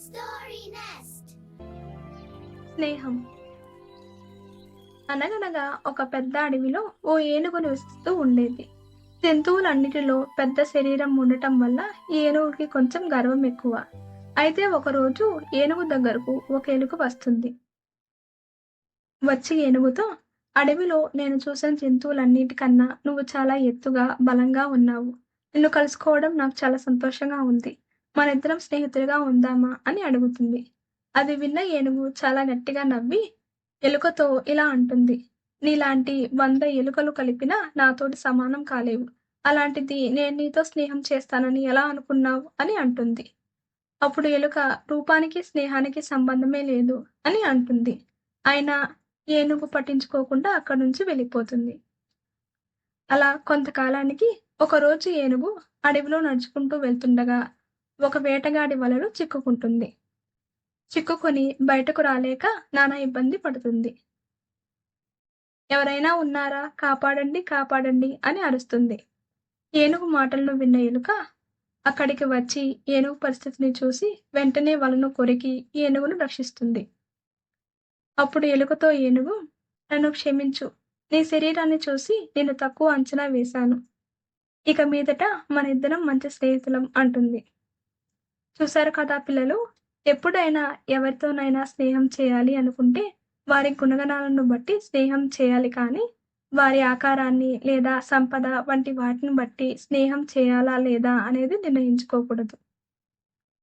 Story Nest. స్నేహం. అనగనగా ఒక పెద్ద అడవిలో ఓ ఏనుగు నివసిస్తూ ఉండేది. జంతువులన్నిటిలో పెద్ద శరీరం ఉండటం వల్ల ఈ ఏనుగుకి కొంచెం గర్వం ఎక్కువ. అయితే ఒకరోజు ఏనుగు దగ్గరకు ఒక ఎలుక వస్తుంది. వచ్చి ఏనుగుతో, అడవిలో నేను చూసిన జంతువులన్నిటికన్నా నువ్వు చాలా ఎత్తుగా, బలంగా ఉన్నావు. నిన్ను కలుసుకోవడం నాకు చాలా సంతోషంగా ఉంది. మనిద్దరం స్నేహితులుగా ఉందామా అని అడుగుతుంది. అది విన్న ఏనుగు చాలా గట్టిగా నవ్వి ఎలుకతో ఇలా అంటుంది. నీలాంటి 100 ఎలుకలు కలిపినా నాతోటి సమానం కాలేవు. అలాంటిది నేను నీతో స్నేహం చేస్తానని ఎలా అనుకున్నావు అని అంటుంది. అప్పుడు ఎలుక రూపానికి, స్నేహానికి సంబంధమే లేదు అని అంటుంది. అయినా ఏనుగు పట్టించుకోకుండా అక్కడి నుంచి వెళ్ళిపోతుంది. అలా కొంతకాలానికి ఒకరోజు ఏనుగు అడవిలో నడుచుకుంటూ వెళ్తుండగా ఒక వేటగాడి వలలో చిక్కుకుంటుంది. చిక్కుకొని బయటకు రాలేక నానా ఇబ్బంది పడుతుంది. ఎవరైనా ఉన్నారా? కాపాడండి, కాపాడండి అని అరుస్తుంది. ఏనుగు మాటలను విన్న ఎలుక అక్కడికి వచ్చి ఏనుగు పరిస్థితిని చూసి వెంటనే వలను కొరికి ఏనుగును రక్షిస్తుంది. అప్పుడు ఎలుకతో ఏనుగు, నన్ను క్షమించు. నీ శరీరాన్ని చూసి నేను తక్కువ అంచనా వేశాను. ఇక మీదట మనిద్దరం మంచి స్నేహితులం అంటుంది. చూశారు కదా పిల్లలు! ఎప్పుడైనా ఎవరితోనైనా స్నేహం చేయాలి అనుకుంటే వారి గుణగణాలను బట్టి స్నేహం చేయాలి కానీ, వారి ఆకారాన్ని లేదా సంపద వంటి వాటిని బట్టి స్నేహం చేయాలా లేదా అనేది నిర్ణయించుకోకూడదు.